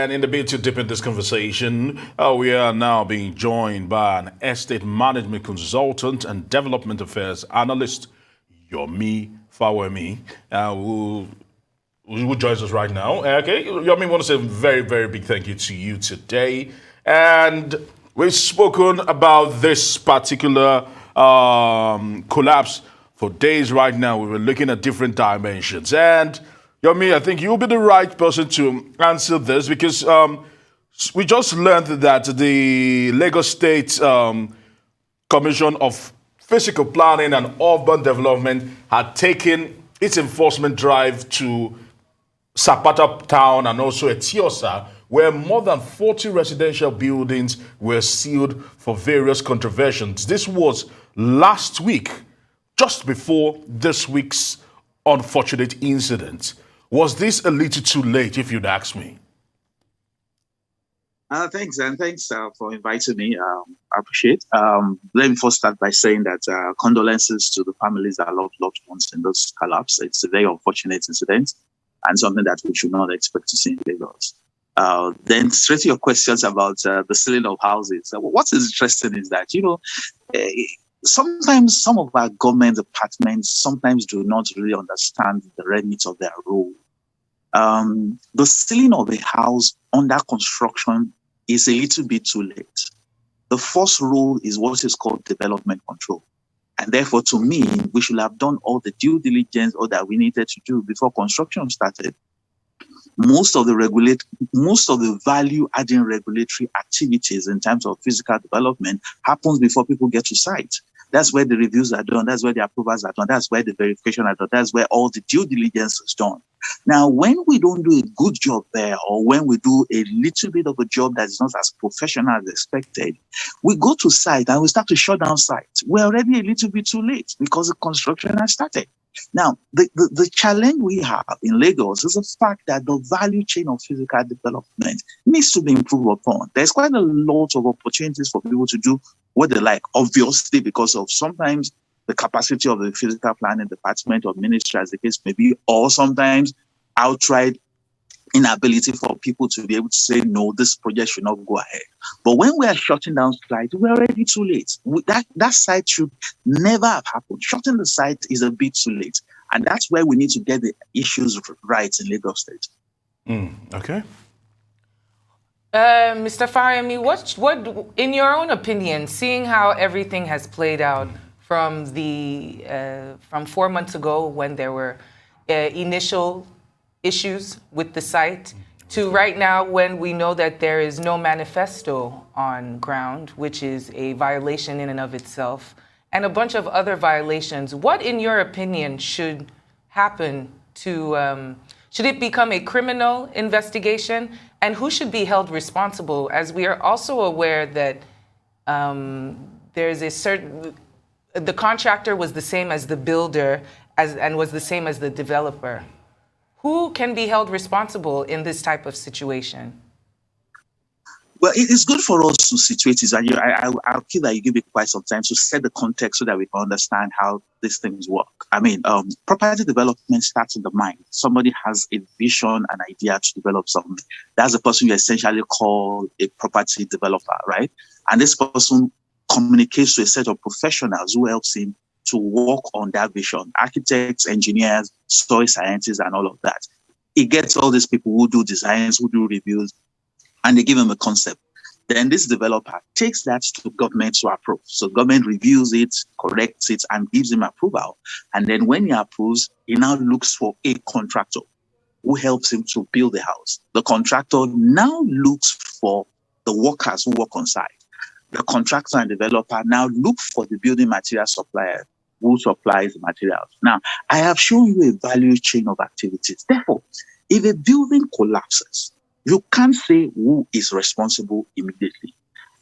And in the bid to deepen this conversation, we are now being joined by an estate management consultant and development affairs analyst, Yomi Fawehinmi, who joins us right now. Okay, Yomi, I want to say a very, very big thank you to you today. And we've spoken about this particular collapse for days right now. We were looking at different dimensions. And Yomi, I think you'll be the right person to answer this because we just learned that the Lagos State Commission of Physical Planning and Urban Development had taken its enforcement drive to Sapata Town and also Etiosa, where more than 40 residential buildings were sealed for various contraventions. This was last week, just before this week's unfortunate incident. Was this a little too late, if you'd ask me? Thanks, and thanks for inviting me. I appreciate. Let me first start by saying that condolences to the families that lost loved ones in this collapse. It's a very unfortunate incident and something that we should not expect to see in Lagos. Then straight to your questions about the selling of houses. What is interesting is that, sometimes some of our government departments sometimes do not really understand the remit of their role. The selling of a house under construction is a little bit too late. The first rule is what is called development control. And therefore, to me, we should have done all the due diligence or that we needed to do before construction started. Most of the value-adding regulatory activities in terms of physical development happens before people get to site. That's where the reviews are done. That's where the approvals are done. That's where the verification are done. That's where all the due diligence is done. Now, when we don't do a good job there, or when we do a little bit of a job that is not as professional as expected, we go to site and we start to shut down sites. We're already a little bit too late because the construction has started. Now, the challenge we have in Lagos is the fact that the value chain of physical development needs to be improved upon. There's quite a lot of opportunities for people to do what they like, obviously, because of sometimes the capacity of the physical planning department or ministry, as the case may be, or sometimes outright inability for people to be able to say, no, this project should not go ahead. But when we are shutting down sites, we're already too late. That site should never have happened. Shutting the site is a bit too late. And that's where we need to get the issues right in Lagos State. Okay. Mr. Fawehinmi, what, in your own opinion, seeing how everything has played out from 4 months ago when there were initial issues with the site to right now when we know that there is no manifesto on ground, which is a violation in and of itself, and a bunch of other violations. What, in your opinion, should happen to, should it become a criminal investigation? And who should be held responsible? As we are also aware that there's a certain, the contractor was the same as the builder and was the same as the developer. Who can be held responsible in this type of situation? Well, it's good for us to situate it. And I'll feel that you give me quite some time to set the context so that we can understand how these things work. I mean, property development starts in the mind. Somebody has a vision, an idea to develop something. That's the person you essentially call a property developer, right? And this person communicates to a set of professionals who helps him to work on that vision. Architects, engineers, soil scientists, and all of that. He gets all these people who do designs, who do reviews, and they give him a concept. Then this developer takes that to government to approve. So government reviews it, corrects it, and gives him approval. And then when he approves, he now looks for a contractor who helps him to build the house. The contractor now looks for the workers who work on site. The contractor and developer now look for the building material supplier who supplies the materials. Now, I have shown you a value chain of activities. Therefore, if a building collapses, you can't say who is responsible immediately.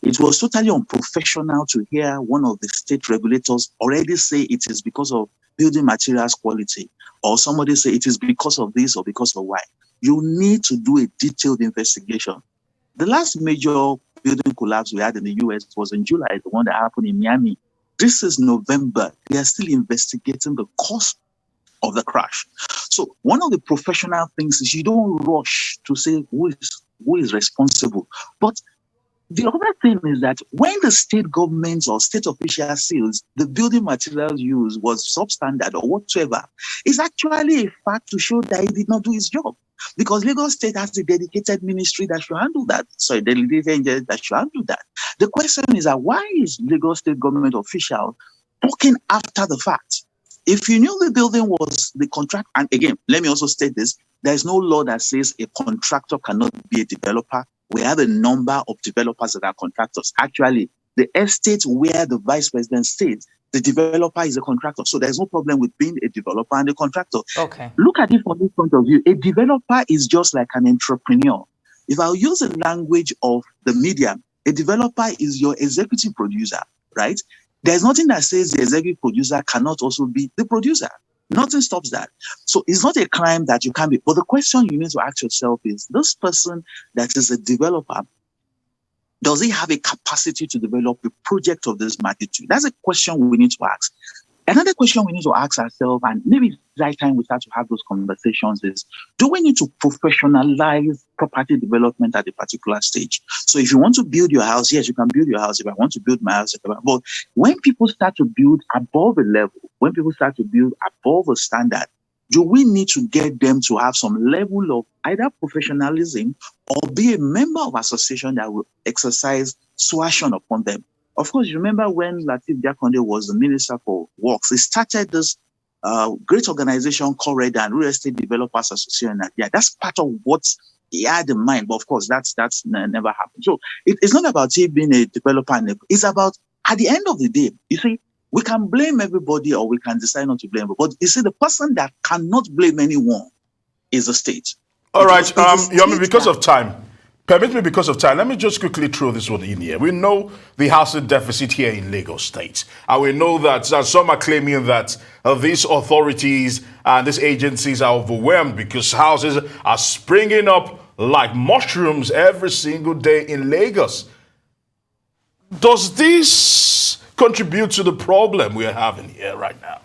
It was totally unprofessional to hear one of the state regulators already say it is because of building materials quality, or somebody say it is because of this or because of why. You need to do a detailed investigation. The last major building collapse we had in the US was in July, the one that happened in Miami. This is November. They are still investigating the cause of the crash. So one of the professional things is you don't rush to say who is who is responsible. But the other thing is that when the state governments or state officials says the building materials used was substandard or whatsoever, it's actually a fact to show that he did not do his job. Because Lagos State has a dedicated ministry that should handle that. Sorry, dedicated engineers that should handle that. The question is that why is Lagos State government official talking after the fact? If you knew the building was the contract, and again, let me also state this, there is no law that says a contractor cannot be a developer. We have a number of developers that are contractors. Actually, the estate where the vice president stays, the developer is a contractor. So there's no problem with being a developer and a contractor. Okay. Look at it from this point of view. A developer is just like an entrepreneur. If I'll use the language of the media, a developer is your executive producer, right? There's nothing that says the executive producer cannot also be the producer. Nothing stops that. So it's not a crime that you can't be. But the question you need to ask yourself is, this person that is a developer, does he have a capacity to develop a project of this magnitude? That's a question we need to ask. Another question we need to ask ourselves, and maybe it's the right time we start to have those conversations, is, do we need to professionalize property development at a particular stage? So if you want to build your house, yes, you can build your house. If I want to build my house, but when people start to build above a level, when people start to build above a standard, do we need to get them to have some level of either professionalism or be a member of association that will exercise suasion upon them? Of course, you remember when Lateef Jakonde was the Minister for Works, he started this great organization called Red and Real Estate Developers Association. Yeah, that's part of what he had in mind. But of course, that's never happened. So it's not about him being a developer. It's about, at the end of the day, you see, we can blame everybody or we can decide not to blame. But you see, the person that cannot blame anyone is the state. All right, Yomi, because of time, permit me because of time, let me just quickly throw this one in here. We know the housing deficit here in Lagos State. And we know that some are claiming that these authorities and these agencies are overwhelmed because houses are springing up like mushrooms every single day in Lagos. Does this contribute to the problem we're having here right now?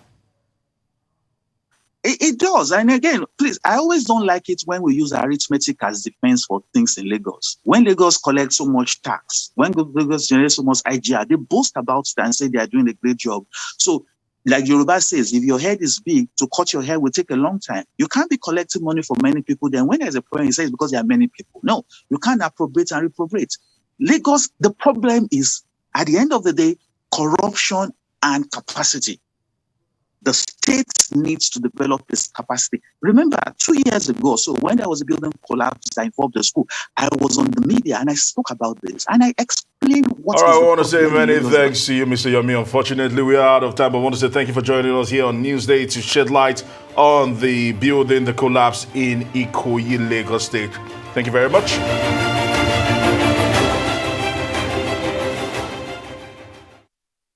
It does. And again, please, I always don't like it when we use arithmetic as defense for things in Lagos. When Lagos collects so much tax, when Lagos generates so much IGR, they boast about it and say they are doing a great job. So, like Yoruba says, if your head is big, to cut your hair will take a long time. You can't be collecting money from many people. Then when there's a problem, you say it's because there are many people. No, you can't appropriate and reprobate. Lagos, the problem is, at the end of the day, corruption and capacity. The state needs to develop this capacity. Remember, 2 years ago, so when there was a building collapse that involved the school, I was on the media and I spoke about this and I explained what. All right, I want to say many thanks to you, Mr. Yomi. Unfortunately, we are out of time. I want to say thank you for joining us here on Newsday to shed light on the building, the collapse in Ikoyi, Lagos State. Thank you very much.